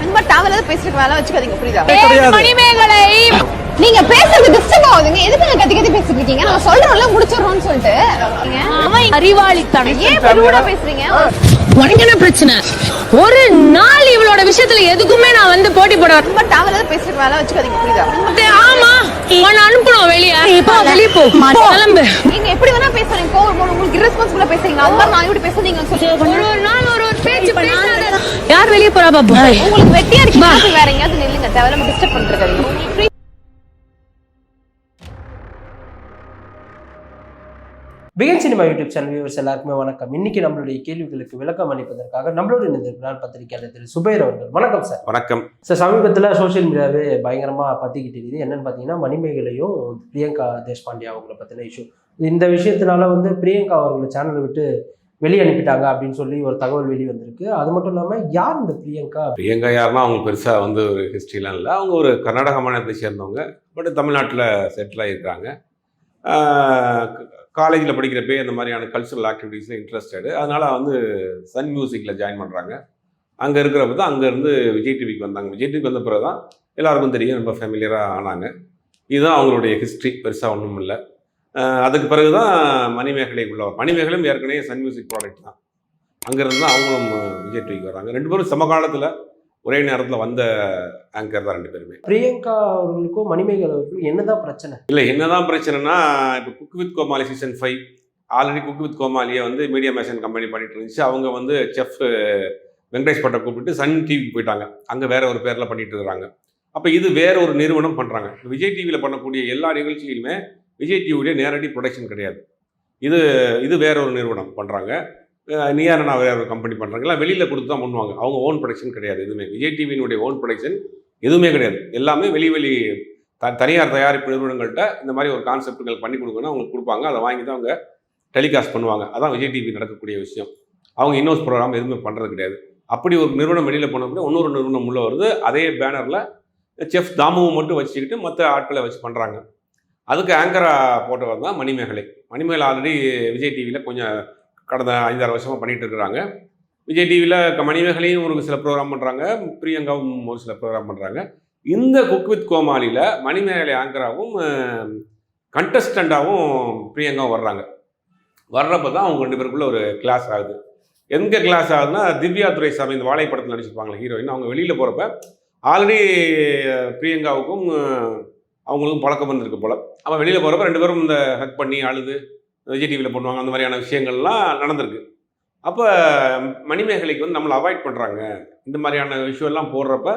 ரொம்ப தேவையில்லாத பேசுறதுக்கு வேலை வச்சுக்காதீங்க, புரியுதா? மணிமேகலை நீங்க பேசுறது டிஸ்டர்ப் ஆகுதுங்க. எதுக்கு கத்தி கத்தி பேசிட்டு இருக்கீங்க? நான் சொல்றோம்ல முடிச்சிடுறோம்னு சொல்லிட்டு. அவன் அறிவாளித்தனம். ஏன் பெருவா பேசுறீங்க? உனக்கு என்ன பிரச்சனை? ஒரு நாள் இவளோட விஷயத்துல எதுக்குமே நான் வந்து போட்டி போட ரொம்ப தேவையில்லாத பேசுறதுக்கு வேலை வச்சுக்காதீங்க, புரியுதா? ஆமா உன்னை அனுப்பணும் வெளியே. இப்போ வெளியே போ, கிளம்பு. நீங்க எப்படி வேணா பேசுறீங்க, உங்களுக்கு irresponsible பேசுறீங்க. அது மாதிரி நான் இப்படி பேசுறீங்க ஒரு நாள் ஒரு பேச்சு பேசாத. யார் வெளியே போறா பாப்பா? உங்களுக்கு வெட்டியா இருக்கு, வேற எங்கயாவது நில்லுங்க. தேவையில்லாம டிஸ்டர்ப் பண்றது. Begin cinema YouTube channel viewers எல்லாருக்குமே வணக்கம். இன்னைக்கு நம்மளுடைய கேள்விகளுக்கு விளக்கம் அளிப்பதற்காக நம்மளோட இணைந்திருக்கிறார் பத்திரிகையாளர் திரு சுபைர் அவர்கள். வணக்கம் சார். வணக்கம் சார். சமீபத்தில் சோசியல் மீடியாவே பயங்கரமா பத்திக்கிட்டு இருக்குது. என்னன்னு பார்த்தீங்கன்னா, மணிமேகலையும் பிரியங்கா தேஷ்பாண்டே அவங்கள பத்தின இஷ்யூ. இந்த விஷயத்தினால வந்து பிரியங்கா அவர்களை சேனலை விட்டு வெளியே அனுப்பிட்டாங்க அப்படின்னு சொல்லி ஒரு தகவல் வெளி வந்திருக்கு. அது மட்டும் இல்லாமல் யார் இந்த பிரியங்கா யாருன்னா அவங்க பெருசாக வந்து ஒரு ஹிஸ்ட்ரிலாம் இல்லை. அவங்க ஒரு கர்நாடக மாநிலத்தை சேர்ந்தவங்க, பட் தமிழ்நாட்டில் செட்டில் ஆகியிருக்காங்க. காலேஜில் படிக்கிறப்பே அந்த மாதிரியான கல்ச்சுரல் ஆக்டிவிட்டீஸில் இன்ட்ரெஸ்டடு. அதனால் வந்து சன் மியூசிக்கில் ஜாயின் பண்ணுறாங்க. அங்கே இருக்கிறப்ப தான் அங்கேருந்து விஜய் டிவிக்கு வந்தாங்க. விஜய் டிவிக்கு வந்த பிறகு தான் எல்லாருக்கும் தெரியும், ரொம்ப ஃபேமிலியராக ஆனாங்க. இதுதான் அவங்களுடைய ஹிஸ்ட்ரி, பெருசாக ஒன்றும் இல்லை. அதுக்கு பிறகு தான் மணிமேகலை உள்ளவர். மணிமேகலையும் ஏற்கனவே சன் மியூசிக் ப்ராடக்ட் தான். அங்கேருந்து தான் அவங்களும் விஜய் டிவிக்கு வராங்க. ரெண்டு பேரும் சமகாலத்தில் ஒரே நேரத்தில் வந்த ஆங்கர் தான் ரெண்டு பேருமே. பிரியங்கா அவர்களுக்கும் மணிமேகலை அவர்களுக்கும் என்னதான் பிரச்சனை? இல்லை, என்னதான் பிரச்சனைனா, இப்போ cook with Comali season 5 already cook with கோமாளியை வந்து மீடியா மேஷன் கம்பெனி பண்ணிட்டு இருந்துச்சு. அவங்க வந்து செஃப் வெங்கடேஷ் பட்டை கூப்பிட்டு சன் டிவிக்கு போயிட்டாங்க. அங்கே வேற ஒரு பேரில் பண்ணிட்டு இருக்கிறாங்க. அப்போ இது வேற ஒரு நிறுவனம் பண்ணுறாங்க. விஜய் டிவியில் பண்ணக்கூடிய எல்லா நிகழ்ச்சியிலுமே விஜய் டிவியுடைய நேரடி ப்ரொடக்ஷன் கிடையாது. இது வேற ஒரு நிறுவனம் பண்ணுறாங்க. நியாரனா வேற ஒரு கம்பெனி பண்ணுறாங்களா, வெளியில் கொடுத்து தான் பண்ணுவாங்க. அவங்க ஓன் ப்ரொடக்ஷன் கிடையாது. எதுவுமே விஜய் டிவியினுடைய ஓன் ப்ரொடக்ஷன் எதுவுமே கிடையாது. எல்லாமே வெளி தனியார் தயாரிப்பு நிறுவனங்கள்கிட்ட இந்த மாதிரி ஒரு கான்செப்டுகள் பண்ணி கொடுக்கணும், அவங்களுக்கு கொடுப்பாங்க. அதை வாங்கி தான் அவங்க டெலிகாஸ்ட் பண்ணுவாங்க. அதான் விஜய் டிவி நடக்கக்கூடிய விஷயம். அவங்க இன்னோஸ் ப்ரோக்ராம் எதுவுமே பண்ணுறது கிடையாது. அப்படி ஒரு நிறுவனம் வெளியில் போனப்போ இன்னொரு நிறுவனம் உள்ள வருது. அதே பேனரில் செஃப் தாமுவை மட்டும் வச்சுக்கிட்டு மற்ற ஆட்களை வச்சு பண்ணுறாங்க. அதுக்கு ஆங்கராக போட்டவர் தான் மணிமேகலை. மணிமேகலை ஆல்ரெடி விஜய் டிவியில் கொஞ்சம் கடந்த 5-6 வருஷமாக பண்ணிகிட்டு இருக்கிறாங்க. விஜய் டிவியில் மணிமேகலையும் ஒரு சில ப்ரோக்ராம் பண்ணுறாங்க, பிரியங்காவும் ஒரு சில ப்ரோக்ராம் பண்ணுறாங்க. இந்த குக் வித் கோமாளியில் மணிமேகலை ஆங்கராகவும் கண்டஸ்டண்ட்டாகவும் பிரியங்காவும் வர்றப்போ தான் அவங்க ரெண்டு பேருக்குள்ள ஒரு கிளாஸ் ஆகுது. எங்கே கிளாஸ் ஆகுதுன்னா, திவ்யா துரைசாமி இந்த வாழை படத்தில் நடிச்சிருப்பாங்களே ஹீரோயின், அவங்க வெளியில் போகிறப்ப ஆல்ரெடி பிரியங்காவுக்கும் அவங்களுக்கும் பழக்கம் வந்திருக்கு போல். அவன் வெளியில் போகிறப்ப ரெண்டு பேரும் இந்த ஹக் பண்ணி அழுது விஜய் டிவியில் பண்ணுவாங்க. அந்த மாதிரியான விஷயங்கள்லாம் நடந்திருக்கு. அப்போ மணிமேகலைக்கு வந்து நம்மளை அவாய்ட் பண்ணுறாங்க. இந்த மாதிரியான விஷயம்லாம் போடுறப்ப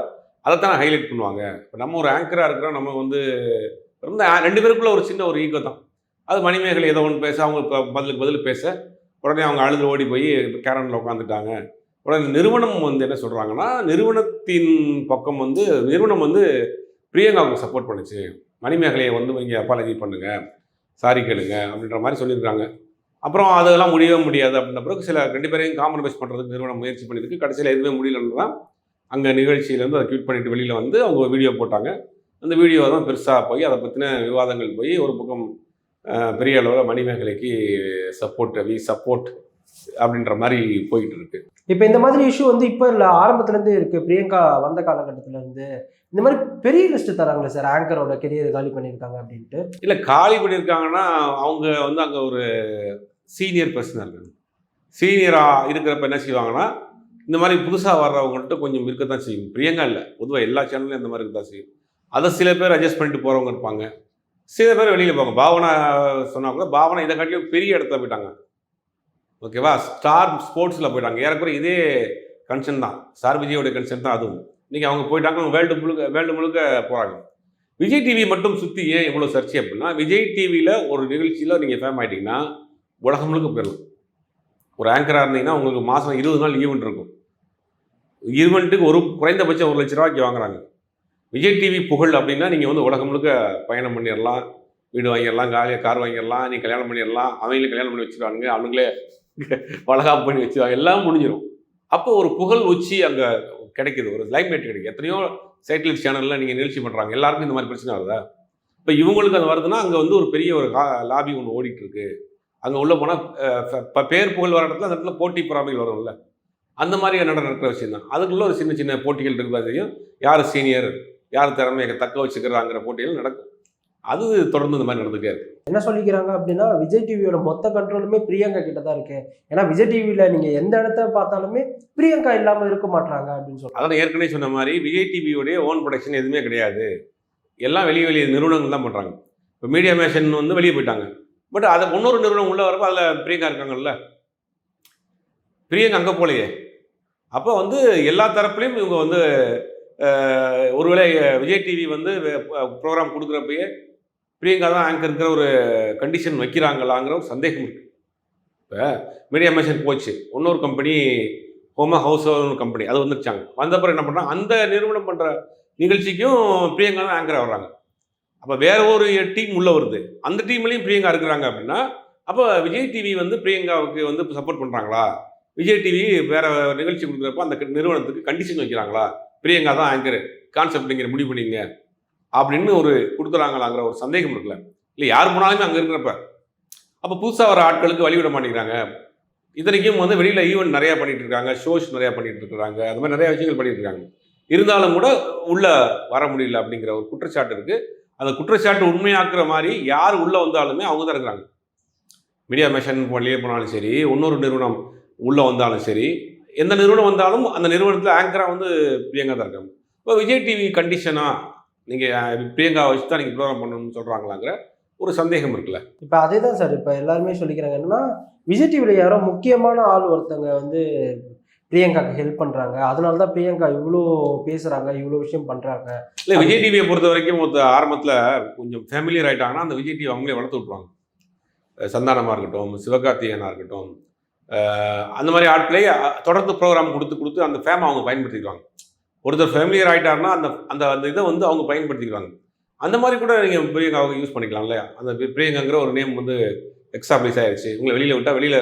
அதைத்தான் ஹைலைட் பண்ணுவாங்க. இப்போ நம்ம ஒரு ஆங்கராக இருக்கிறோம், நம்ம வந்து ரொம்ப ரெண்டு பேருக்குள்ள ஒரு சின்ன ஒரு ஈகோ தான். அது மணிமேகலை ஏதோ ஒன்று பேச, அவங்க பதில் பேச உடனே அவங்க அழுது ஓடி போய் கேரனில் உட்காந்துட்டாங்க. உடனே நிறுவனம் வந்து என்ன சொல்கிறாங்கன்னா, நிறுவனத்தின் பக்கம் வந்து நிறுவனம் வந்து பிரியங்காவுக்கு சப்போர்ட் பண்ணுச்சு. மணிமேகலையை வந்து இங்கே அப்பாலஜி பண்ணுங்கள், சாரி கேளுங்க அப்படின்ற மாதிரி சொல்லியிருக்காங்க. அப்புறம் அதெல்லாம் முடியவே முடியாது அப்படின்ற பிறகு சில ரெண்டு பேரையும் காம்ப்ரமைஸ் பண்ணுறதுக்கு நிறுவனம் முயற்சி பண்ணியிருக்கு. கடைசியில் எதுவுமே முடியலன்னு தான் அங்கே நிகழ்ச்சியிலேருந்து அதை ட்வீட் பண்ணிட்டு வெளியில் வந்து அவங்க வீடியோ போட்டாங்க. அந்த வீடியோ தான் பெருசாக போய் அதை பற்றின விவாதங்கள் போய் ஒரு பக்கம் பெரிய அளவில் மணிமேகலைக்கு சப்போர்ட் அப்படின்ற மாதிரி போயிட்டு இருக்கு. இப்போ இந்த மாதிரி இஷ்யூ வந்து இப்போ இல்லை, ஆரம்பத்துலேருந்து இருக்குது. பிரியங்கா வந்த காலகட்டத்திலேருந்து இந்த மாதிரி பெரிய லிஸ்ட்டு தராங்களே சார், ஆங்கரோட கெரியர் காலி பண்ணியிருக்காங்க அப்படின்ட்டு. இல்லை, காலி பண்ணியிருக்காங்கன்னா அவங்க வந்து அங்கே ஒரு சீனியர் பர்சனாக இருக்காங்க. சீனியராக இருக்கிறப்ப என்ன செய்வாங்கன்னா, இந்த மாதிரி புதுசாக வர்றவங்கள்ட்ட கொஞ்சம் இருக்க தான் செய்யும். பிரியங்கா இல்லை, பொதுவாக எல்லா சேனல்லையும் இந்த மாதிரி இருக்க தான் செய்யும். அதை சில பேர் அட்ஜஸ்ட் பண்ணிட்டு போகிறவங்க இருப்பாங்க, சில பேர் வெளியில் போவாங்க. பாவனா சொன்னால் கூட பாவனா இதை காட்டிலும் பெரிய இடத்துல போயிட்டாங்க. ஓகேவா, ஸ்டார் ஸ்போர்ட்ஸில் போயிட்டாங்க. ஏறக்குறைய இதே கன்சர்ன் தான், ஸ்டார் விஜயோடைய கன்சர்ன் தான் அதுவும். இன்றைக்கி அவங்க போயிட்டாங்க, அவங்க வேர்ல்டு முழுக்க போகிறாங்க. விஜய் டிவி மட்டும் சுற்றி ஏன் இவ்வளோ சர்ச்சை அப்படின்னா, விஜய் டிவியில் ஒரு நிகழ்ச்சியில் நீங்கள் ஃபேம் ஆகிட்டிங்கன்னா உலகம் முழுக்க போயிடலாம். ஒரு ஆங்கராக இருந்தீங்கன்னா உங்களுக்கு மாதம் 20 நாள் ஈவெண்ட் இருக்கும். ஈவெண்ட்டுக்கு ஒரு குறைந்தபட்சம் 1 லட்ச ரூபாய்க்கு வாங்குறாங்க. விஜய் டிவி புகழ் அப்படின்னா நீங்கள் வந்து உலகம் முழுக்க பயணம் பண்ணிடலாம், வீடு வாங்கிடலாம், காலியாக கார் வாங்கிடலாம், நீ கல்யாணம் பண்ணிடலாம், அவங்களே கல்யாணம் பண்ணி வச்சுருவானுங்க, அவனுங்களே வளகாப்பு பண்ணி வச்சுருவாங்க, எல்லாம் முடிஞ்சிடும். அப்போ ஒரு புகழ் உச்சி அங்கே கிடைக்கிது, ஒரு லைம்லைட் கிடைக்கும். எத்தனையோ சேட்டலைட் சேனலில் நீங்கள் நிகழ்ச்சி பண்ணுறாங்க, எல்லாருக்கும் இந்த மாதிரி பிரச்சனை வருதா? இப்போ இவங்களுக்கு அது வருதுன்னா அங்கே வந்து ஒரு பெரிய ஒரு லாபி ஒன்று ஓடிட்டு இருக்கு. அங்கே உள்ளே போனால் பேர் புகழ் வர இடத்துல அந்த இடத்துல போட்டி பொறாமைகள் வரும்ல. அந்த மாதிரி நடக்கிற விஷயம் தான். அதுக்குள்ள ஒரு சின்ன சின்ன போட்டிகள் இருக்கிறதா தெரியும். யார் சீனியர், யார் திறமையை தக்க வச்சுக்கிறாங்கிற போட்டிகள் நடக்கும். அது தொடர்ந்து இந்த மாதிரி நடந்துகிட்டே இருக்கு. என்ன சொல்லிக்கிறாங்க அப்படின்னா, விஜய் டிவியோட மொத்த கண்ட்ரோலுமே பிரியங்கா கிட்ட தான் இருக்கு. ஏன்னா விஜய் டிவியில நீங்க எந்த இடத்த பார்த்தாலுமே பிரியங்கா இல்லாம இருக்க மாட்டாங்க அப்படின்னு சொல்றாங்க. அதான் ஏற்கனவே சொன்ன மாதிரி விஜய் டிவியோடைய ஓன் ப்ரொடக்ஷன் எதுவுமே கிடையாது. எல்லாம் வெளியே நிறுவனங்கள் தான் பண்ணுறாங்க. இப்போ மீடியா மேஷன் வந்து வெளியே போயிட்டாங்க. பட் அதை இன்னொரு நிறுவனம் உள்ள வரப்போ அதில் பிரியங்கா இருக்காங்கல்ல, பிரியங்கா அங்கே போலையே. அப்போ வந்து எல்லா தரப்புலையும் இவங்க வந்து ஒருவேளை விஜய் டிவி வந்து ப்ரோக்ராம் கொடுக்குறப்பயே பிரியங்கா தான் ஆங்கருங்கிற ஒரு கண்டிஷன் வைக்கிறாங்களாங்கிற ஒரு சந்தேகம் இருக்குது. இப்போ மீடியா மேஷன் போச்சு, இன்னொரு கம்பெனி ஹோமா ஹவுஸ் ஒரு கம்பெனி அது வந்துருச்சாங்க. வந்தப்பறம் என்ன பண்ணுறாங்க, அந்த நிறுவனம் பண்ணுற நிகழ்ச்சிக்கும் பிரியங்கா தான் ஆங்கராக வர்றாங்க. அப்போ வேற ஒரு டீம் உள்ளே வருது, அந்த டீம்லேயும் பிரியங்கா இருக்கிறாங்க அப்படின்னா அப்போ விஜய் டிவி வந்து பிரியங்காவுக்கு வந்து சப்போர்ட் பண்ணுறாங்களா, விஜய் டிவி வேற நிகழ்ச்சி கொடுக்குறப்ப அந்த நிறுவனத்துக்கு கண்டிஷன் வைக்கிறாங்களா, பிரியங்கா தான் ஆங்கர் கான்செப்ட் நீங்கள் முடிவு பண்ணிங்க அப்படின்னு ஒரு கொடுக்குறாங்களாங்கிற ஒரு சந்தேகம் இருக்குல்ல. இல்லை யார் போனாலுமே அங்கே இருக்கிறப்ப அப்போ புதுசாக வர ஆட்களுக்கு வழிவிட மாட்டேங்கிறாங்க. இத்தனைக்கும் வந்து வெளியில் ஈவெண்ட் நிறையா பண்ணிட்டு இருக்காங்க, ஷோஸ் நிறையா பண்ணிட்டு இருக்கிறாங்க, அது மாதிரி நிறைய விஷயங்கள் பண்ணிட்டு இருக்காங்க. இருந்தாலும் கூட உள்ளே வர முடியல அப்படிங்கிற ஒரு குற்றச்சாட்டு இருக்குது. அந்த குற்றச்சாட்டு உண்மையாக்குற மாதிரி யார் உள்ளே வந்தாலுமே அவங்க தான் இருக்கிறாங்க. மீடியா மேஷன் வெளியே போனாலும் சரி, இன்னொரு நிறுவனம் உள்ளே வந்தாலும் சரி, எந்த நிறுவனம் வந்தாலும் அந்த நிறுவனத்தில் ஆங்கராக வந்து பிரியங்கா தான் இருக்காங்க. இப்போ விஜய் டிவி கண்டிஷனாக நீங்கள் பிரியங்கா வச்சு தான் நீங்கள் ப்ரோக்ராம் பண்ணணும்னு சொல்கிறாங்களாங்கிற ஒரு சந்தேகம் இருக்குல்ல. இப்போ அதே தான் சார் இப்போ எல்லாருமே சொல்லிக்கிறாங்க. என்னன்னா விஜய் டிவியில் யாரோ முக்கியமான ஆள் ஒருத்தங்க வந்து பிரியங்காக்கு ஹெல்ப் பண்ணுறாங்க, அதனால தான் பிரியங்கா இவ்வளோ பேசுகிறாங்க, இவ்வளோ விஷயம் பண்ணுறாங்க. இல்லை விஜய் டிவியை பொறுத்த வரைக்கும் ஆரம்பத்தில் கொஞ்சம் ஃபேமிலியர் ஆகிட்டாங்கன்னா அந்த விஜய் டிவி அவங்களே வளர்த்து விட்ருவாங்க. சந்தானமாக இருக்கட்டும், சிவகார்த்திகேயனாக இருக்கட்டும், அந்த மாதிரி ஆட்களே தொடர்ந்து ப்ரோக்ராம் கொடுத்து அந்த ஃபேமை அவங்க பயன்படுத்திக்குவாங்க. ஒருத்தர் ஃபேமிலியர் ஆகிட்டாருன்னா அந்த அந்த அந்த இதை வந்து அவங்க பயன்படுத்திக்குவாங்க. அந்த மாதிரி கூட நீங்கள் பிரியங்காவை யூஸ் பண்ணிக்கலாம் இல்லையா. அந்த பிரியங்காங்கிற ஒரு நேம் வந்து எக்ஸாப்ளைஸ் ஆயிடுச்சு, உங்களை வெளியில் விட்டால் வெளியில்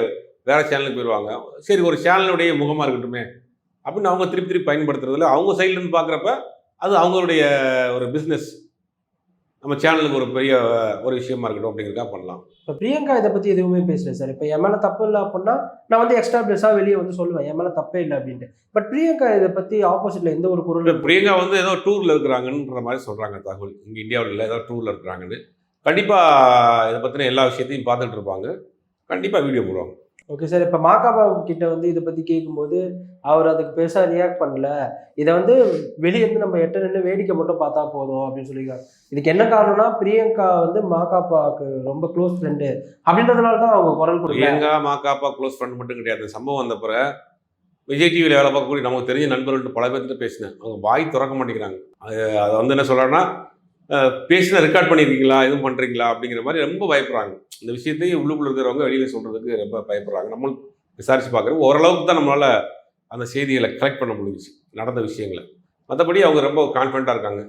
வேறு சேனலுக்கு போயிடுவாங்க. சரி ஒரு சேனலுடைய முகமாக இருக்கட்டுமே அப்படின்னு அவங்க திருப்பி பயன்படுத்துறதுல அவங்க சைட்லேருந்து பார்க்குறப்ப அது அவங்களுடைய ஒரு பிஸ்னஸ், நம்ம சேனலுக்கு ஒரு பெரிய ஒரு விஷயமா இருக்கட்டும் அப்படிங்கிறதுக்காக பண்ணலாம். இப்போ பிரியங்கா இதை பற்றி எதுவுமே பேசல சார். இப்போ என் மேலே தப்பு இல்லை அப்படின்னா நான் வந்து எக்ஸ்ட்ரா பிளஸாக வெளியே வந்து சொல்லுவேன் என் மேலே தப்பே இல்லை அப்படின்ட்டு. பட் பிரியங்கா இதை பற்றி ஆப்போசிட்டில் எந்த ஒரு குரலும். பிரியங்கா வந்து ஏதோ டூரில் இருக்கிறாங்கன்ற மாதிரி சொல்கிறாங்க தகவல். இங்கே இந்தியாவில் இல்லை, ஏதோ டூரில் இருக்கிறாங்கன்னு. கண்டிப்பாக இதை பற்றின எல்லா விஷயத்தையும் பார்த்துட்டு இருப்பாங்க, கண்டிப்பாக வீடியோ போடுவாங்க. Okay sir. இப்போ மாகாபாபு கிட்ட வந்து இதை பற்றி கேட்கும்போது அவர் அதுக்கு பெருசாக ரியாக்ட் பண்ணல, இதை வந்து வெளியேருந்து நம்ம எட்ட நின்று வேடிக்கை மட்டும் பார்த்தா போதும் அப்படின்னு சொல்லியிருக்காங்க. இதுக்கு என்ன காரணம்னா பிரியங்கா வந்து மாகாபாவுக்கு ரொம்ப க்ளோஸ் ஃப்ரெண்டு அப்படின்றதுனால தான் அவங்க குரல் கொடுக்க. பிரியங்கா மாகாபா க்ளோஸ் ஃப்ரெண்ட் மட்டும் கிடையாது. சம்பவம் வந்த பிறகு விஜய் டிவியில் வேலை பார்க்கக்கூடிய நமக்கு தெரிஞ்ச நண்பர்கள்ட்ட பல பேர்கிட்ட பேசினேன், அவங்க வாய் திறக்க மாட்டேங்கிறாங்க. அதை வந்து என்ன சொல்கிறேன்னா, பேசினா ரெக்கார்ட் பண்ணியிருக்கீங்களா, எதுவும் பண்ணுறீங்களா அப்படிங்கிற மாதிரி ரொம்ப பயப்படுறாங்க. இந்த விஷயத்தையும் உள்ளுக்குள்ள இருக்கிறவங்க வெளியில் சொல்கிறதுக்கு ரொம்ப பயப்படுறாங்க. நம்மளும் விசாரித்து பார்க்குறோம், ஓரளவுக்கு தான் நம்மளால் அந்த செய்திகளை கலெக்ட் பண்ண முடிஞ்சிச்சு நடந்த விஷயங்களை. மற்றபடி அவங்க ரொம்ப கான்ஃபிடண்ட்டாக இருக்காங்க.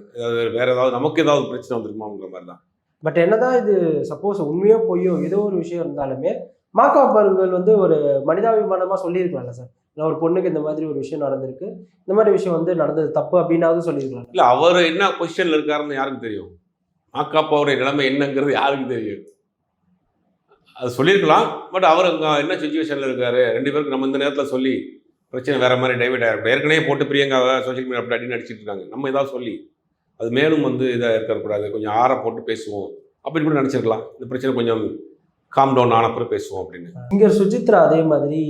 வேறு ஏதாவது நமக்கு ஏதாவது பிரச்சனை வந்துருக்குமாங்கிற மாதிரி தான். பட் என்னதான் இது சப்போஸ் உண்மையோ பொய்யோ ஏதோ ஒரு விஷயம் இருந்தாலுமே மாகாபாபர்கள் வந்து ஒரு மனிதாபிமானமாக சொல்லியிருக்கலாம்ல சார், நான் ஒரு பொண்ணுக்கு இந்த மாதிரி ஒரு விஷயம் நடந்திருக்கு, இந்த மாதிரி விஷயம் வந்து நடந்தது தப்பு அப்படின்னாவது சொல்லியிருக்கலாம். இல்லை அவர் என்ன பொசிஷனில் இருக்காருன்னு யாருக்கு தெரியும், மாகாபாவுடைய நிலைமை என்னங்கிறது யாருக்கு தெரியும். அது சொல்லியிருக்கலாம், பட் அவர் என்ன சுச்சுவேஷனில் இருக்காரு, ரெண்டு பேருக்கு நம்ம இந்த நேரத்தில் சொல்லி பிரச்சனை வேறு மாதிரி டைவர்ட் ஆகிருக்கும். ஏற்கனவே போட்டு பிரியங்காவை சோஷியல் மீடியா அப்படி அடி நடிச்சிட்டு இருக்காங்க, நம்ம ஏதாவது சொல்லி அது மேலும் வந்து இதாக இருக்கக்கூடாது, கொஞ்சம் ஆற போட்டு பேசுவோம் அப்படின்னு கூட நினச்சிருக்கலாம். இந்த பிரச்சனை கொஞ்சம் காம் டவுன் ஆனப்பறம் பேசுவோம் அப்படின்னு. இங்கே சுஜித்ரா அதே மாதிரி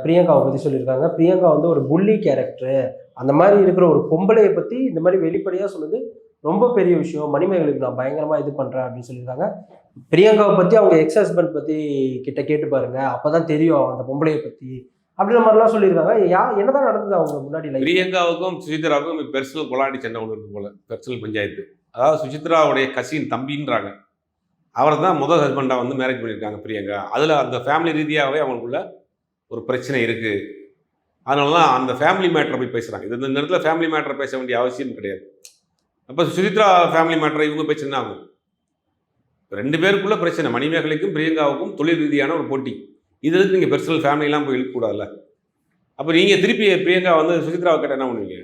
பிரியங்காவை பற்றி சொல்லியிருக்காங்க. பிரியங்கா வந்து ஒரு புள்ளி கேரக்டரு, அந்த மாதிரி இருக்கிற ஒரு பொம்பளையை பற்றி இந்த மாதிரி வெளிப்படையாக சொன்னது ரொம்ப பெரிய விஷயம், மணிமேகலுக்கு நான் பயங்கரமாக இது பண்ணுறேன் அப்படின்னு சொல்லியிருக்காங்க. பிரியங்காவை பற்றி அவங்க எக்ஸ் ஹஸ்பண்ட் பற்றி கிட்ட கேட்டு பாருங்க, அப்போ தான் தெரியும் அந்த பொம்பளையை பற்றி அப்படின்ற மாதிரிலாம் சொல்லியிருக்காங்க. என்னதான் நடந்தது அவங்க முன்னாடி? பிரியங்காவுக்கும் சுஜித்ராவுக்கும் பெர்சனல் கொலாடி சண்டை ஒன்று இருக்கும் போல, பெர்சனல் பஞ்சாயத்து. அதாவது சுஜித்ராவுடைய கசின் தம்பின்றாங்க, அவரை தான் முதல் ஹஸ்பண்டாக வந்து மேரேஜ் பண்ணியிருக்காங்க பிரியங்கா. அதில் அந்த ஃபேமிலி ரீதியாகவே அவங்களுக்குள்ள ஒரு பிரச்சனை இருக்குது. அதனால தான் அந்த ஃபேமிலி மேட்டரை போய் பேசுகிறாங்க. இது இந்த இடத்துல ஃபேமிலி மேட்டரை பேச வேண்டிய அவசியம் கிடையாது. அப்போ சுஜித்ரா ஃபேமிலி மேட்டரை இவங்க பேசுனா ஆகும். ரெண்டு பேருக்குள்ள பிரச்சனை, மணிமேகலைக்கும் பிரியங்காவுக்கும் தொழில் ரீதியான ஒரு போட்டி. இதுக்கு நீங்கள் பெர்சனல் ஃபேமிலிலாம் போய் இழுக்கக்கூடாதுல்ல. அப்போ நீங்கள் திருப்பி பிரியங்கா வந்து சுஜித்ராவை கேட்டால் என்ன பண்ணுவீங்க?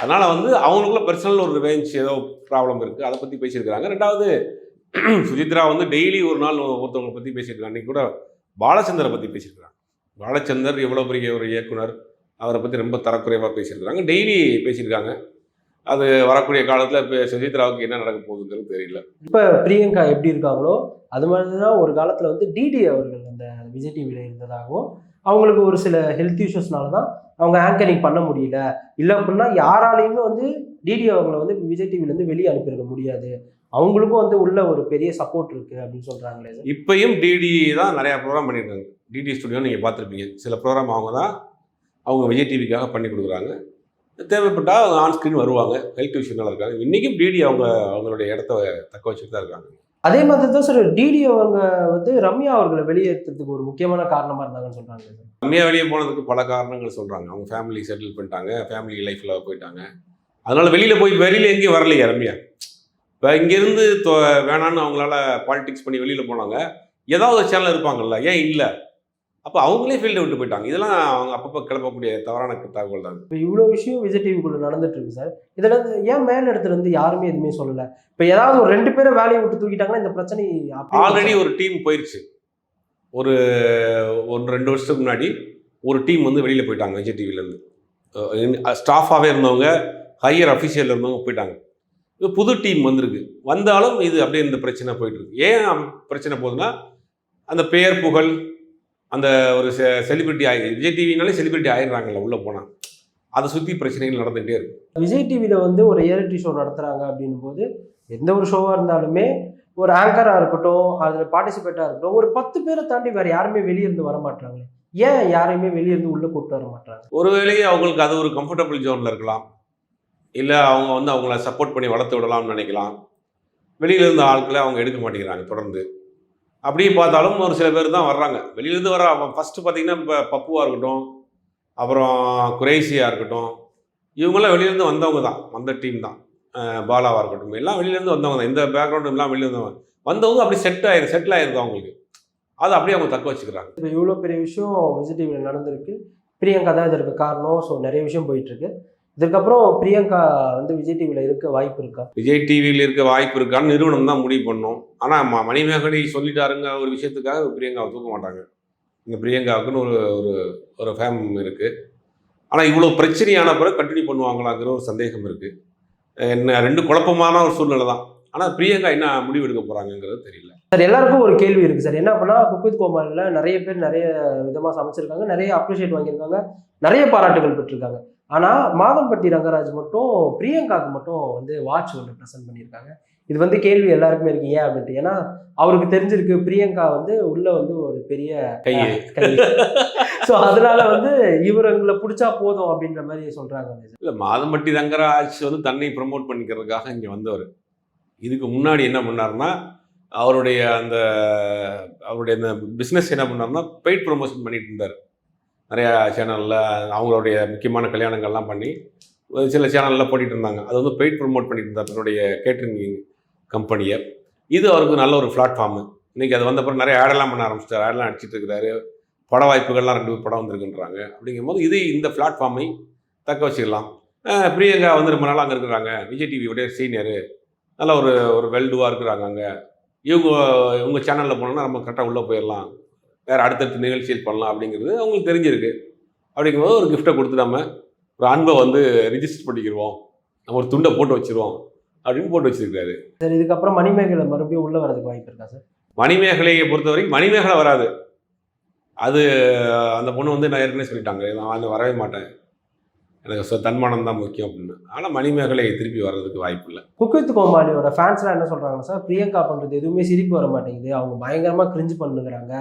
அதனால் வந்து அவங்களுக்குள்ள பெர்சனல் ஒரு ரிவெஞ்ச் ஏதோ ப்ராப்ளம் இருக்குது, அதை பற்றி பேசியிருக்கிறாங்க. ரெண்டாவது சுஜித்ரா வந்து டெய்லி ஒரு நாள் ஒருத்தவங்களை பற்றி பேசியிருக்காங்க. அன்றைக்கி கூட பாலச்சந்தரை பற்றி பேசியிருக்கிறாங்க. பாலச்சந்தர் எவ்வளோ பெரிய ஒரு இயக்குனர், அவரை பற்றி ரொம்ப தரக்குறைவாக பேசியிருக்கிறாங்க. டெய்லி பேசியிருக்காங்க. அது வரக்கூடிய காலத்தில் இப்போ சுஜித்ராவுக்கு என்ன நடக்க போகுதுங்கிறது தெரியல. இப்போ பிரியங்கா எப்படி இருக்காங்களோ அது மாதிரி தான் ஒரு காலத்தில் வந்து டிடி அவர்கள் அந்த விஜய் டிவியில் இருந்ததாகவும், அவங்களுக்கு ஒரு சில ஹெல்த் இஷ்யூஸ்னால தான் அவங்க ஆங்கரிங் பண்ண முடியல, இல்லை அப்படின்னா யாராலையுமே வந்து டிடி அவங்களை வந்து விஜய் டிவிலேருந்து வெளியே அனுப்பியிருக்க முடியாது, அவங்களுக்கும் வந்து உள்ள ஒரு பெரிய சப்போர்ட் இருக்கு அப்படின்னு சொல்றாங்களே. இப்பயும் டிடி தான் நிறையா ப்ரோக்ராம் பண்ணியிருக்காங்க. டிடி ஸ்டுடியோ நீங்கள் பார்த்துருப்பீங்க. சில ப்ரோக்ராம் அவங்க விஜய் டிவிக்காக பண்ணி கொடுக்குறாங்க. தேவைப்பட்டால் அவங்க ஆன் ஸ்க்ரீன் வருவாங்க. ஹெல்த் இஷ்யூனால இருக்காங்க. இன்றைக்கும் டிடி அவங்களுடைய இடத்த தக்க வச்சுட்டு தான் இருக்காங்க. அதே மாதிரி தான் சார் டிடி அவங்க வந்து ரம்யா அவர்களை வெளியேற்றதுக்கு ஒரு முக்கியமான காரணமாக இருந்தாங்கன்னு சொல்றாங்க. ரம்யா வெளியே போனதுக்கு பல காரணங்கள் சொல்கிறாங்க. அவங்க ஃபேமிலி செட்டில் பண்ணிட்டாங்க, ஃபேமிலி லைஃப்பில் போயிட்டாங்க. அதனால் வெளியில் எங்கேயும் வரலையே ரம்யா. இப்போ இங்கேருந்து வேணான்னு அவங்களால பாலிடிக்ஸ் பண்ணி வெளியில் போனாங்க. ஏதாவது சேனல் இருப்பாங்கல்ல, ஏன் இல்லை? அப்போ அவங்களே ஃபீல்டை விட்டு போயிட்டாங்க. இதெல்லாம் அவங்க அப்பப்போ கிளப்பக்கூடிய தவறான தகவல் தான். இப்போ இவ்வளோ விஷயம் விஜய் டிவிக்குள்ள நடந்துட்டு இருக்கு சார். இதில் ஏன் மேல் இடத்துல இருந்து யாருமே எதுவுமே சொல்லலை? இப்போ ஏதாவது ஒரு 2 பேரை வேலையை விட்டு தூக்கிட்டாங்கன்னா இந்த பிரச்சனை ஆல்ரெடி ஒரு டீம் போயிடுச்சு. ஒரு 1-2 வருஷத்துக்கு முன்னாடி ஒரு டீம் வந்து வெளியில் போயிட்டாங்க விஜய் டிவிலேருந்து. ஸ்டாஃபாகவே இருந்தவங்க, ஹையர் அஃபிஷியல் இருந்தவங்க போயிட்டாங்க. இப்போ புது டீம் வந்திருக்கு. வந்தாலும் இது அப்படியே இந்த பிரச்சனை போயிட்டுருக்கு. ஏன் பிரச்சனை போகுதுன்னா, அந்த பெயர் புகழ், அந்த ஒரு செலிபிரிட்டி விஜய் டிவினாலே செலிபிரிட்டி ஆயிடுறாங்கல்ல உள்ளே போனால், அதை சுற்றி பிரச்சனைகள் நடந்துகிட்டே இருக்கு. விஜய் டிவியில் வந்து ஒரு ரியாலிட்டி ஷோ நடத்துகிறாங்க அப்படின் போது எந்த ஒரு ஷோவாக இருந்தாலுமே ஒரு ஆங்கராக இருக்கட்டும், அதில் பார்ட்டிசிபேட்டாக இருக்கட்டும், ஒரு 10 பேரை தாண்டி வேறு யாருமே வெளியிருந்து வர மாட்டாங்களே. ஏன் யாரையுமே வெளியிருந்து உள்ளே கூப்பிட்டு வர மாட்டாங்க? ஒருவேளையே அவங்களுக்கு அது ஒரு கம்ஃபர்டபுள் ஜோனில் இருக்கலாம், இல்லை அவங்க வந்து அவங்கள சப்போர்ட் பண்ணி வளர்த்து விடலாம்னு நினைக்கலாம். வெளியிலேருந்து ஆட்களை அவங்க எடுக்க மாட்டேங்கிறாங்க தொடர்ந்து. அப்படியே பார்த்தாலும் ஒரு சில பேர் தான் வர்றாங்க வெளியிலேருந்து வர. ஃபஸ்ட்டு பார்த்தீங்கன்னா இப்போ பப்புவாக இருக்கட்டும், அப்புறம் குரேஷியாக இருக்கட்டும், இவங்கெல்லாம் வெளியிலேருந்து வந்தவங்க தான், வந்த டீம் தான். பாலாவாக இருக்கட்டும், எல்லாம் வெளியிலேருந்து வந்தவங்க தான். இந்த பேக்ரவுண்டு எல்லாம் வெளியே வந்தவங்க அப்படி செட்டில் ஆயிருக்கு அவங்களுக்கு. அதை அப்படியே அவங்க தக்க வச்சுக்கிறாங்க. இப்போ இவ்வளோ பெரிய விஷயம் விஜய் டிவியில் நடந்திருக்கு. பிரியங்கா தான் இதற்கு காரணம். ஸோ நிறைய விஷயம் போயிட்டுருக்கு. இதுக்கப்புறம் பிரியங்கா வந்து விஜய் டிவியில் இருக்க வாய்ப்பு இருக்கா? விஜய் டிவியில் இருக்க வாய்ப்பு இருக்கான்னு நிறுவனம் தான் முடிவு பண்ணோம். ஆனால் மணிமேகலை சொல்லிட்டாருங்க ஒரு விஷயத்துக்காக பிரியங்காவை தூக்க மாட்டாங்க. இந்த பிரியங்காவுக்குன்னு ஒரு ஃபேம் இருக்குது. ஆனால் இவ்வளோ பிரச்சனையான பிறகு கண்டினியூ பண்ணுவாங்களாங்கிற ஒரு சந்தேகம் இருக்குது. என்ன 2 குழப்பமான ஒரு சூழ்நிலை தான். ஆனால் பிரியங்கா என்ன முடிவு எடுக்க போகிறாங்கங்கிறது தெரியல சார். எல்லாருக்கும் ஒரு கேள்வி இருக்குது சார். என்ன பண்ணால் குக் வித் கோமாளியில் நிறைய பேர் நிறைய விதமாக சமைச்சிருக்காங்க, நிறைய அப்ரிஷியேட் வாங்கியிருக்காங்க, நிறைய பாராட்டுகள் பெற்றிருக்காங்க. ஆனால் மாதம்பட்டி ரங்கராஜ் மட்டும் பிரியங்காவுக்கு மட்டும் வந்து வாட்ச் ஒன்று ப்ரெசென்ட் பண்ணியிருக்காங்க. இது வந்து கேள்வி எல்லாருக்குமே இருக்கு, ஏன் அப்படின்ட்டு. ஏன்னா அவருக்கு தெரிஞ்சிருக்கு பிரியங்கா வந்து உள்ள வந்து ஒரு பெரிய கை. ஸோ அதனால வந்து இவங்களை பிடிச்சா போதும் அப்படின்ற மாதிரி சொல்றாங்க. இல்லை, மாதம்பட்டி ரங்கராஜ் வந்து தன்னை ப்ரமோட் பண்ணிக்கிறதுக்காக இங்கே வந்தவர். இதுக்கு முன்னாடி என்ன பண்ணார்னா, அவருடைய அந்த பிஸ்னஸ் என்ன பண்ணார்னா பெய்ட் ப்ரொமோஷன் பண்ணிட்டு இருந்தார். நிறையா சேனலில் அவங்களுடைய முக்கியமான கல்யாணங்கள்லாம் பண்ணி சில சேனலில் போட்டிகிட்டு இருந்தாங்க. அது வந்து பெய்ட் ப்ரொமோட் பண்ணிட்டு இருந்தார் தன்னுடைய கேட்ரிங் கம்பெனியை. இது அவருக்கு நல்ல ஒரு பிளாட்ஃபார்மு. இன்றைக்கி அது வந்தப்பறம் நிறைய ஆடெல்லாம் பண்ண ஆரம்பிச்சிட்டார். ஆடெல்லாம் அடிச்சிட்டு இருக்கிறாரு. பட வாய்ப்புகள்லாம் 2 படம் வந்திருக்குன்றாங்க. அப்படிங்கும்போது இந்த பிளாட்ஃபார்மை தக்க வச்சுக்கலாம். பிரியங்கா வந்து ரொம்ப நாள் அங்கே இருக்கிறாங்க. விஜய் டிவியோடைய சீனியரு, நல்ல ஒரு வெல்டுவாக இருக்கிறாங்க. அங்கே இவங்க சேனலில் போனோம்னா நம்ம கரெக்டாக உள்ளே போயிடலாம், வேறு அடுத்தடுத்த நிகழ்ச்சியில் பண்ணலாம் அப்படிங்கிறது அவங்களுக்கு தெரிஞ்சிருக்கு. அப்படிங்கும்போது ஒரு கிஃப்ட்டை கொடுத்து நம்ம ஒரு அன்பை வந்து ரிஜிஸ்டர் பண்ணிக்கிடுவோம், நம்ம ஒரு துண்டை போட்டு வச்சுருவோம் அப்படின்னு போட்டு வச்சுருக்காரு. சார் இதுக்கப்புறம் மணிமேகலை மறுபடியும் உள்ளே வரதுக்கு வாய்ப்பு இருக்கா சார்? மணிமேகலையை பொறுத்த வரைக்கும் மணிமேகலை வராது. அது அந்த பொண்ணு வந்து நான் ஏற்கனவே சொல்லிட்டாங்க, நான் வரவே மாட்டேன், எனக்கு தன்மானம் தான் முக்கியம் அப்படின்னு. ஆனால் மணிமேகலை திருப்பி வர்றதுக்கு வாய்ப்பு இல்லை. குக் வித் கோமாளியோட ஃபேன்ஸ்லாம் என்ன சொல்கிறாங்கன்னா சார், பிரியங்கா பண்ணுறது எதுவுமே சிரிப்பு வர மாட்டேங்குது, அவங்க பயங்கரமாக கிரிஞ்சு பண்ணுறாங்க.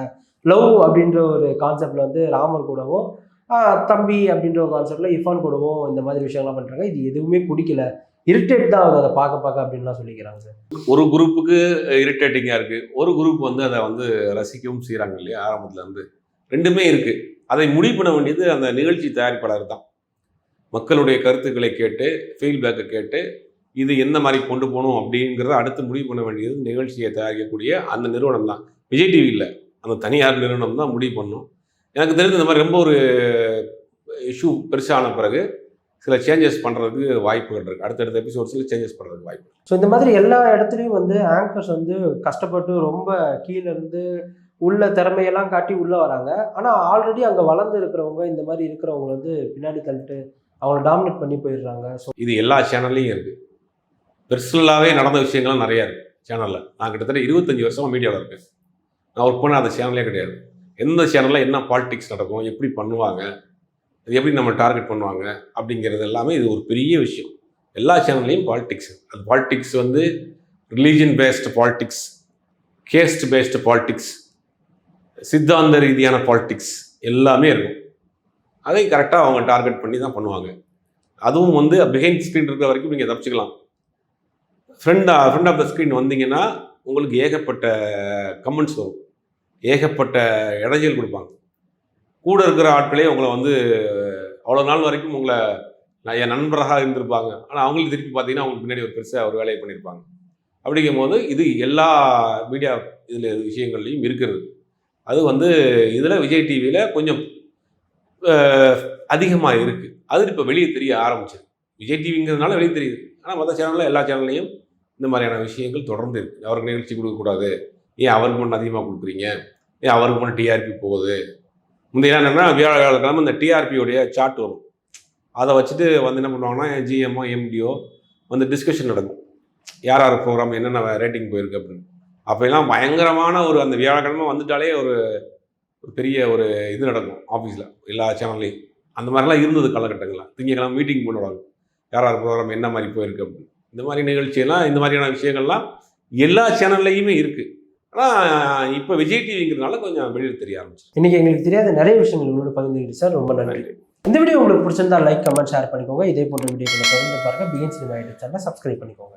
லவ் அப்படின்ற ஒரு கான்செப்டில் வந்து ராமர் கூடவும், தம்பி அப்படின்ற ஒரு கான்செப்டில் இஃபான் கூடவும் இந்த மாதிரி விஷயங்கள்லாம் பண்ணுறாங்க. இது எதுவுமே பிடிக்கல, இரிட்டேட் தான் அதை பார்க்க அப்படின்லாம் சொல்லிக்கிறாங்க சார். ஒரு குரூப்புக்கு இரிட்டேட்டிங்காக இருக்குது, ஒரு குரூப் வந்து அதை வந்து ரசிக்கவும் செய்கிறாங்க இல்லையா. ஆரம்பத்துலேருந்து 2மே இருக்குது. அதை முடிவு பண்ண வேண்டியது அந்த நிகழ்ச்சி தயாரிப்பாளர் தான். மக்களுடைய கருத்துக்களை கேட்டு, ஃபீட்பேக்கை கேட்டு, இது என்ன மாதிரி கொண்டு போகணும் அப்படிங்கிறத அடுத்து முடிவு பண்ண வேண்டியது நிகழ்ச்சியை தயாரிக்கக்கூடிய அந்த நிறுவனம் தான். விஜய் டிவியில் அந்த தனியார் நிறுவனம் தான் முடிவு பண்ணணும். எனக்கு தெரிஞ்சு இந்த மாதிரி ரொம்ப ஒரு இஷ்யூ பெருசான பிறகு சில சேஞ்சஸ் பண்ணுறதுக்கு வாய்ப்புகள் இருக்குது. அடுத்தடுத்த எபிசோட்ஸில் சேஞ்சஸ் பண்ணுறதுக்கு வாய்ப்பு. ஸோ இந்த மாதிரி எல்லா இடத்துலையும் வந்து ஆங்கர்ஸ் வந்து கஷ்டப்பட்டு ரொம்ப கீழேருந்து உள்ள திறமையெல்லாம் காட்டி உள்ளே வராங்க. ஆனால் ஆல்ரெடி அங்கே வளர்ந்து இருக்கிறவங்க இந்த மாதிரி இருக்கிறவங்க வந்து பின்னாடி தள்ளிட்டு அவங்கள டாமினேட் பண்ணி போயிடுறாங்க. ஸோ இது எல்லா சேனல்லையும் இருக்குது. பெர்சனலாகவே நடந்த விஷயங்கள்லாம் நிறையா இருக்குது சேனலில். நான் கிட்டத்தட்ட 25 வருஷமாக மீடியாவில் இருக்கேன். நான் ஒர்க் பண்ண அந்த சேனலே கிடையாது. எந்த சேனலில் என்ன பாலிடிக்ஸ் நடக்கும், எப்படி பண்ணுவாங்க, அது எப்படி நம்ம டார்கெட் பண்ணுவாங்க அப்படிங்கிறது எல்லாமே இது ஒரு பெரிய விஷயம். எல்லா சேனல்லையும் பாலிடிக்ஸ். அது பாலிடிக்ஸ் வந்து religion based politics, caste based politics, சித்தாந்த ரீதியான பாலிடிக்ஸ் எல்லாமே இருக்கும். அதை கரெக்டாக அவங்க டார்கெட் பண்ணி தான் பண்ணுவாங்க. அதுவும் வந்து பிஹைண்ட் ஸ்க்ரீன் இருக்கிற வரைக்கும் நீங்கள் தப்பிச்சுக்கலாம். ஃப்ரெண்ட் ஆஃப் த ஸ்க்ரீன் வந்தீங்கன்னா உங்களுக்கு ஏகப்பட்ட கமெண்ட்ஸ் வரும், ஏகப்பட்ட இடைஞ்சல் கொடுப்பாங்க. கூட இருக்கிற ஆட்களே உங்களை வந்து அவ்வளோ நாள் வரைக்கும் உங்களை என் நண்பராக இருந்திருப்பாங்க. ஆனால் அவங்களுக்கு திருப்பி பார்த்தீங்கன்னா அவங்களுக்கு பின்னாடி ஒரு பெருசாக ஒரு வேலையை பண்ணியிருப்பாங்க. அப்படிங்கும் போது இது எல்லா மீடியா இதில் விஷயங்கள்லையும் இருக்கிறது. அது வந்து இதில் விஜய் டிவியில் கொஞ்சம் அதிகமாக இருக்குது. அது இப்போ வெளியே தெரிய ஆரம்பிச்சிது. விஜய் டிவிங்கிறதுனால வெளியே தெரியுது. ஆனால் மற்ற சேனலில் எல்லா சேனல்லையும் இந்த மாதிரியான விஷயங்கள் தொடர்ந்து இருக்குது. அவருக்கு நிகழ்ச்சி கொடுக்கக்கூடாது, ஏன் அவருக்கு மட்டும் அதிகமாக கொடுக்குறீங்க, ஏன் அவருக்கு மட்டும் டிஆர்பி போகுது. முந்தைய என்னென்னா வியாழக்கிழமை இந்த டிஆர்பியோடைய சார்ட் வரும். அதை வச்சுட்டு வந்து என்ன பண்ணுவாங்கன்னா ஜிஎம்ஓ எம்டிஓ வந்து டிஸ்கஷன் நடக்கும், யார் யார் ப்ரோக்ராம் என்னென்ன ரேட்டிங் போயிருக்கு அப்படின்னு. அப்போலாம் பயங்கரமான ஒரு அந்த வியாழக்கிழமை வந்துட்டாலே ஒரு பெரிய ஒரு இது நடக்கும் ஆஃபீஸில் எல்லா சேனல்லையும். அந்த மாதிரிலாம் இருந்தது காலகட்டங்களில். திங்கக்கிழமை மீட்டிங் பண்ணுவாங்க, யார் யார் ப்ரோக்ராம் என்ன மாதிரி போயிருக்கு அப்படின்னு. இந்த மாதிரி நிகழ்ச்சியெல்லாம் இந்த மாதிரியான விஷயங்கள்லாம் எல்லா சேனல்லையுமே இருக்குது. ஆனால் இப்போ விஜய் டிவிங்கிறதுனால கொஞ்சம் வெளியில் தெரிய ஆரம்பிச்சு. இன்னைக்கு எங்களுக்கு தெரியாத நிறைய விஷயங்கள் உங்களோட பகிர்ந்துக்கிட்டு சார், ரொம்ப நன்றி. இந்த வீடியோ உங்களுக்கு பிடிச்சிருந்தா லைக், கமெண்ட், ஷேர் பண்ணிக்கோங்க. இதே போன்ற வீடியோக்களை பகிர்ந்து பாருங்க. பிகின் சினிமா யூடியூப் சேனலை சப்ஸ்கிரைப் பண்ணிக்கோங்க.